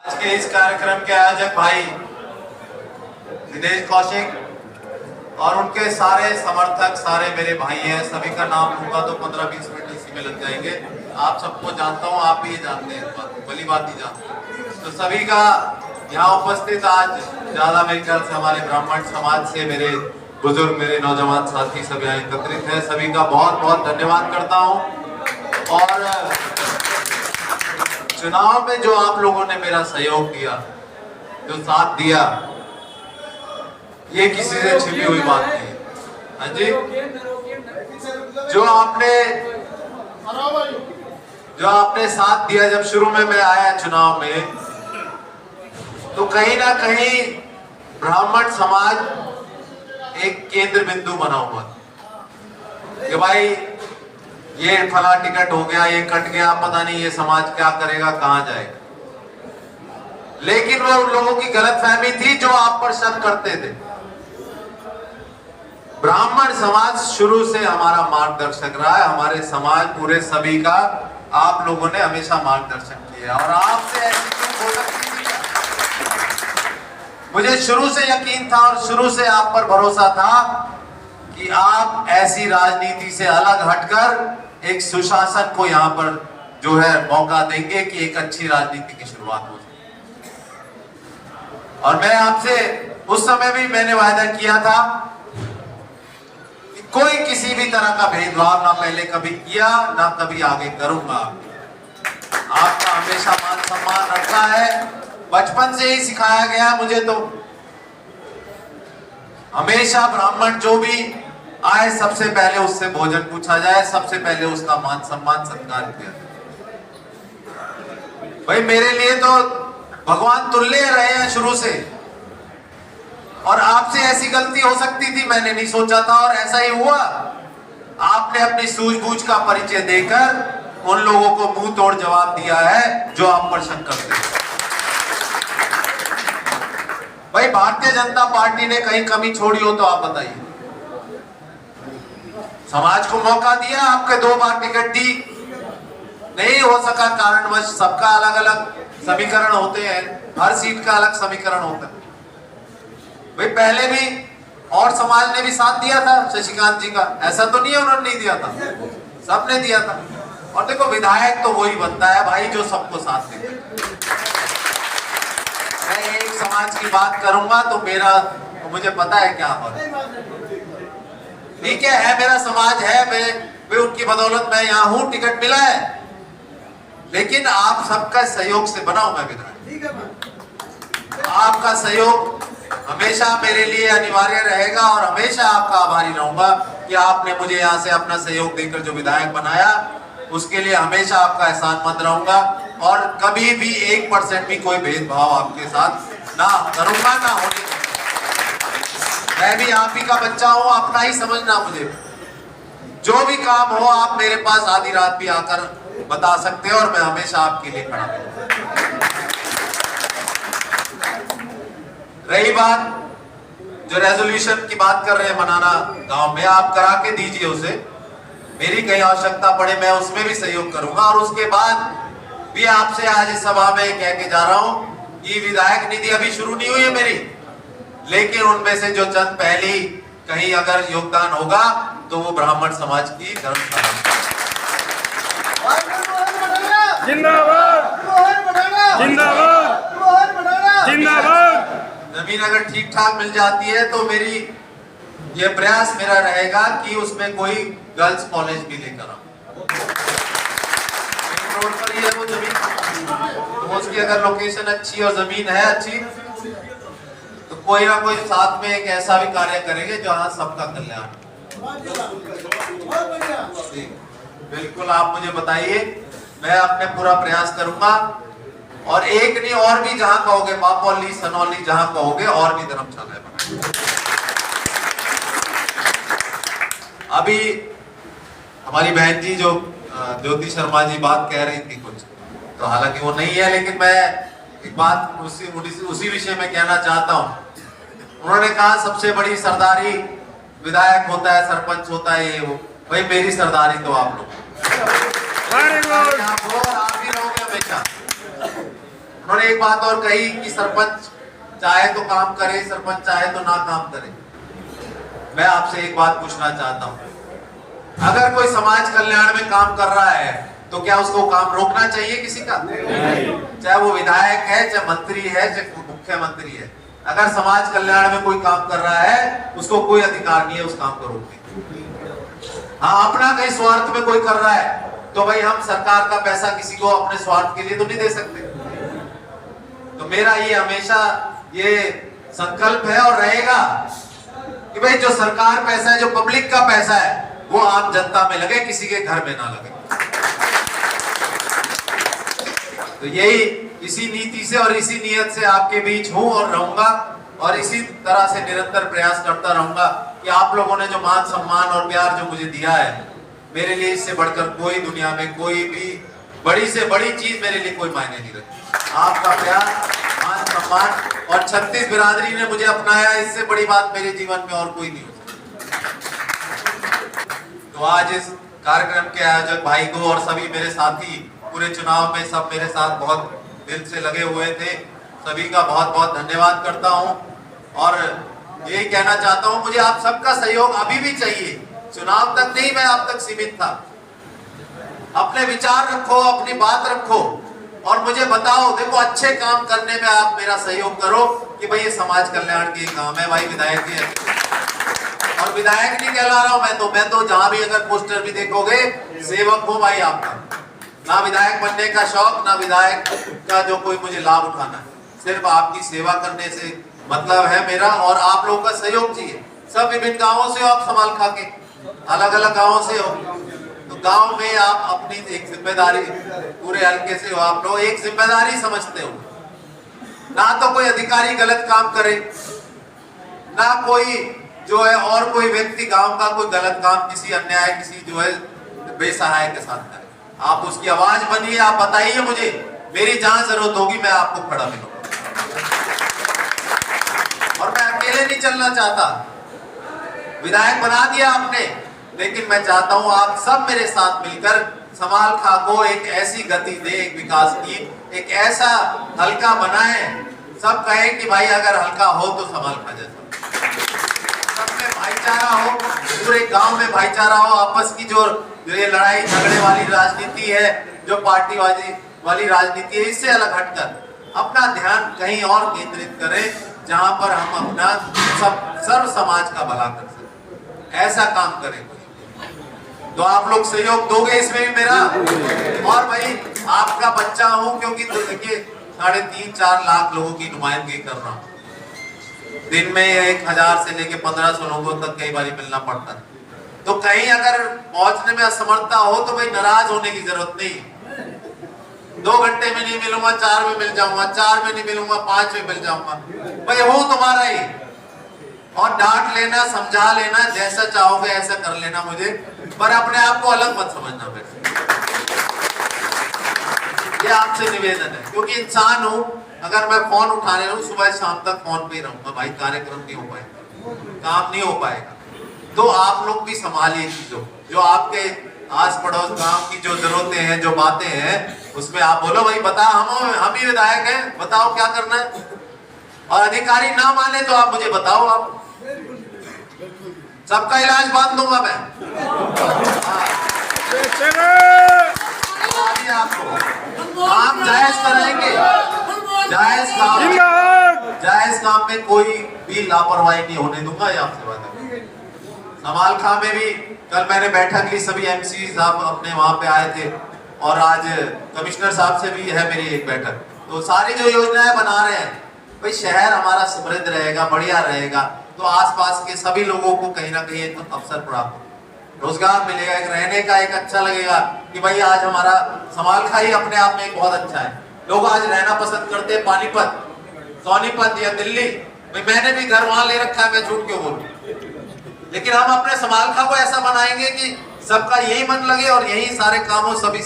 आज के इस कार्यक्रम के आयोजक भाई दिनेश कौशिक और उनके सारे समर्थक, सारे मेरे भाई हैं। सभी का नाम लूंगा तो 15-20 मिनट इसी में लग जाएंगे। आप सबको जानता हूँ, आप भी ये जानते हैं, भली बात ही जानते हैं। तो सभी का यहाँ उपस्थित आज ज्यादा मेरे ख्याल से हमारे ब्राह्मण समाज से मेरे बुजुर्ग, मेरे नौजवान साथी सब यहाँ एकत्रित हैं। सभी का बहुत बहुत धन्यवाद करता हूँ। और चुनाव में जो आप लोगों ने मेरा सहयोग दिया, जो साथ दिया, ये किसी से छिपी हुई बात नहीं है। हाँ जी, जो आपने साथ दिया जब शुरू में मैं आया चुनाव में, तो कहीं ना कहीं ब्राह्मण समाज एक केंद्र बिंदु बना हुआ कि भाई ये फला टिकट हो गया, ये कट गया, पता नहीं ये समाज क्या करेगा, कहां जाएगा। लेकिन वो उन लोगों की गलतफहमी थी जो आप पर शक करते थे। ब्राह्मण समाज शुरू से हमारा मार्गदर्शक रहा है। हमारे समाज पूरे सभी का आप लोगों ने हमेशा मार्गदर्शन किया और आपसे ऐसी चीज हो सकती थी। मुझे शुरू से यकीन था और शुरू से आप पर भरोसा था कि आप ऐसी राजनीति से अलग हटकर एक सुशासन को यहाँ पर जो है मौका देंगे कि एक अच्छी राजनीति की शुरुआत हो जाए। और मैं आपसे उस समय भी मैंने वायदा किया था कि कोई किसी भी तरह का भेदभाव ना पहले कभी किया, ना कभी आगे करूंगा। आपका हमेशा मान सम्मान रखा है, बचपन से ही सिखाया गया मुझे। तो हमेशा ब्राह्मण जो भी आए सबसे पहले उससे भोजन पूछा जाए, सबसे पहले उसका मान सम्मान सत्कार किया। भाई मेरे लिए तो भगवान तुल्य रहे हैं शुरू से, और आपसे ऐसी गलती हो सकती थी मैंने नहीं सोचा था, और ऐसा ही हुआ। आपने अपनी सूझबूझ का परिचय देकर उन लोगों को मुंह तोड़ जवाब दिया है जो आप पर शक करते हैं। भाई भारतीय जनता पार्टी ने कहीं कमी छोड़ी हो तो आप बताइए। समाज को मौका दिया, आपके 2 बार टिकट दी, नहीं हो सका कारणवश। सबका अलग अलग समीकरण होते हैं, हर सीट का अलग समीकरण होता है। भाई पहले भी और समाज ने भी साथ दिया था शशिकांत जी का, ऐसा तो नहीं है उन्होंने नहीं दिया था, सबने दिया था। और देखो विधायक तो वही बनता है भाई जो सबको साथ दे। मैं एक समाज की बात करूंगा तो मुझे पता है क्या हो रहा है। ठीक है मेरा समाज है, मैं उनकी बदौलत मैं यहाँ हूँ, टिकट मिला है, लेकिन आप सबका सहयोग से बना हूं मैं विधायक। आपका सहयोग हमेशा मेरे लिए अनिवार्य रहेगा और हमेशा आपका आभारी रहूंगा कि आपने मुझे यहाँ से अपना सहयोग देकर जो विधायक बनाया, उसके लिए हमेशा आपका एहसानमंद रहूंगा। और कभी भी 1% भी कोई भेदभाव आपके साथ ना करूंगा, ना होने दूंगा। मैं भी आप ही का बच्चा हूं, अपना ही समझना मुझे। जो भी काम हो आप मेरे पास आधी रात भी आकर बता सकते हो और मैं हमेशा आपके लिए खड़ा हूं। रही बात जो रेजोल्यूशन की बात कर रहे हैं मनाना गांव में, आप करा के दीजिए उसे। मेरी कहीं आवश्यकता पड़े मैं उसमें भी सहयोग करूंगा। और उसके बाद भी आपसे आज इस सभा में कह के जा रहा हूं कि विधायक निधि अभी शुरू नहीं हुई है मेरी, लेकिन उनमें से जो चंद पहली कहीं अगर योगदान होगा तो वो ब्राह्मण समाज की धर्मशाला। जिंदाबाद जिंदाबाद जिंदाबाद। जमीन अगर ठीक ठाक मिल जाती है तो मेरी ये प्रयास मेरा रहेगा कि उसमें कोई गर्ल्स कॉलेज भी लेकर आऊं। मेन रोड पर ही है वो जमीन, तो उसकी अगर लोकेशन अच्छी और जमीन है अच्छी तो कोई ना कोई साथ में एक ऐसा भी कार्य करेंगे जहां सबका कल्याण। बिल्कुल आप मुझे बताइए, मैं अपने पूरा प्रयास करूंगा। और एक नहीं और भी जहां कहोगे, बापौली सनौली जहां कहोगे और भी धर्मशाला बनाएंगे। अभी हमारी बहन जी जो ज्योति शर्मा जी बात कह रही थी कुछ, तो हालांकि वो नहीं है, लेकिन मैं एक बात उसी विषय में कहना चाहता हूं। उन्होंने कहा सबसे बड़ी सरदारी विधायक होता है, सरपंच होता है, ये वो। भाई मेरी सरदारी तो आप लोग, आप ही रहोगे हमेशा। उन्होंने एक बात और कही कि सरपंच चाहे तो काम करे, सरपंच चाहे तो ना काम करे। मैं आपसे एक बात पूछना चाहता हूं, अगर कोई समाज कल्याण में काम कर रहा है तो क्या उसको काम रोकना चाहिए किसी का? चाहे वो विधायक है, चाहे मंत्री है, चाहे मुख्यमंत्री है। अगर समाज कल्याण में कोई काम कर रहा है उसको कोई अधिकार नहीं है उस काम को रोकने। हाँ, अपना कहीं स्वार्थ में कोई कर रहा है तो भाई हम सरकार का पैसा किसी को अपने स्वार्थ के लिए तो नहीं दे सकते। तो मेरा ये हमेशा ये संकल्प है और रहेगा कि भाई जो सरकार पैसा है, जो पब्लिक का पैसा है, वो आम जनता में लगे, किसी के घर में ना लगे। तो यही इसी नीति से और इसी नियत से आपके बीच हूं और रहूंगा और इसी तरह से निरंतर प्रयास करता रहूंगा कि आप लोगों ने जो मान सम्मान और प्यार जो मुझे दिया है, मेरे लिए इससे बढ़कर कोई दुनिया में कोई भी बड़ी से बड़ी चीज मेरे लिए कोई मायने नहीं रखती। आपका प्यार, मान सम्मान और 36 बिरादरी ने मुझे अपनाया, इससे बड़ी बात मेरे जीवन में और कोई नहीं हो सकती। तो आज इस कार्यक्रम के आयोजक भाई को और सभी मेरे साथी पूरे चुनाव में सब मेरे साथ बहुत दिल से लगे हुए थे, सभी का बहुत बहुत धन्यवाद करता हूं और यही कहना चाहता हूं, मुझे आप सबका सहयोग अभी भी चाहिए। चुनाव तक नहीं मैं आप तक सीमित था। अपने विचार रखो, अपनी बात रखो और मुझे बताओ। देखो, अच्छे काम करने में आप मेरा सहयोग करो कि भाई ये समाज कल्याण के काम है, भाई विधायक जी है। और विधायक नहीं कहला रहा हूं मैं तो जहां भी अगर पोस्टर भी देखोगे, सेवक हूं भाई आपका। ना विधायक बनने का शौक, ना विधायक का जो कोई मुझे लाभ उठाना है, सिर्फ आपकी सेवा करने से मतलब है मेरा और आप लोगों का सहयोग चाहिए। सब विभिन्न गांवों से हो आप, संभाल खा के अलग अलग गांवों से हो, तो गांव में आप अपनी एक जिम्मेदारी, पूरे हल्के से हो आप लोग, एक जिम्मेदारी समझते हो। ना तो कोई अधिकारी गलत काम करे, ना कोई जो है और कोई व्यक्ति गांव का कोई गलत काम किसी अन्याय, किसी जो है बेसहाय के साथ करे। आप उसकी आवाज बनिए, आप बताइए मुझे, मेरी जहां जरूरत होगी मैं आपको खड़ा मिलूंगा। और मैं अकेले नहीं चलना चाहता। विधायक बना दिया आपने, लेकिन मैं चाहता हूं आप सब मेरे साथ मिलकर समाल खा को एक ऐसी गति दे, एक विकास की एक ऐसा हल्का बनाए, सब कहे कि भाई अगर हल्का हो तो समाल खा जैसा, सब में भाईचारा हो, पूरे गांव में भाईचारा हो। आपस की जो ये लड़ाई झगड़े वाली राजनीति है, जो पार्टीबाजी वाली राजनीति है, इससे अलग हटकर अपना ध्यान कहीं और केंद्रित करें जहां पर हम अपना सर्व समाज का भला कर सकें। ऐसा काम करें। तो आप लोग सहयोग दोगे इसमें भी मेरा, और भाई आपका बच्चा हूं, क्योंकि तो देखिए 3.5-4 लाख लोगों की नुमाइंदगी कर रहा हूं। दिन में 1000 से लेके 1500 लोगों तक कई बार मिलना पड़ता है। तो कहीं अगर पहुंचने में असमर्थता हो तो भाई नाराज होने की जरूरत नहीं। 2 घंटे में नहीं मिलूंगा, 4 में मिल जाऊंगा, 4 में नहीं मिलूंगा, 5 में मिल जाऊंगा, भाई हूं तुम्हारा ही। और डांट लेना, समझा लेना, जैसा चाहोगे ऐसा कर लेना मुझे, पर अपने आप को अलग मत समझना मेरे। ये आपसे निवेदन है, क्योंकि इंसान हूं। अगर मैं फोन उठाने रहूं सुबह शाम तक फोन पे ही रहूंगा, भाई कार्यक्रम नहीं हो पाएगा, काम नहीं हो पाएगा। तो आप लोग भी संभालिए चीजों, जो आपके आस पड़ोस गांव की जो जरूरतें हैं, जो बातें हैं, उसमें आप बोलो भाई बता, हम ही विधायक हैं, बताओ क्या करना है। और अधिकारी ना माने तो आप मुझे बताओ, आप सबका इलाज बांध दूंगा मैं। आपको काम जायज करेंगे, जायज काम में कोई भी लापरवाही नहीं होने दूंगा, ये आपसे बात है। समाल खा में भी कल मैंने बैठक ली, सभी एमसी साहब अपने वहां पे आए थे और आज कमिश्नर साहब से भी है मेरी एक बैठक। तो सारी जो योजनाएं बना रहे हैं, भाई शहर हमारा समृद्ध रहेगा, बढ़िया रहेगा, तो आसपास के सभी लोगों को कहीं ना कहीं एक अवसर प्राप्त, रोजगार मिलेगा, एक रहने का एक अच्छा लगेगा कि भाई आज हमारा समाल खा ही अपने आप में एक बहुत अच्छा है। लोग आज रहना पसंद करते हैं पानीपत, सोनीपत या दिल्ली। भाई मैंने भी घर वहां ले रखा है, मैं झूठ क्यों बोलूं। लेकिन हम अपने समाल खा को ऐसा बनाएंगे कि सबका यही मन लगे और यही सारे कामों सभी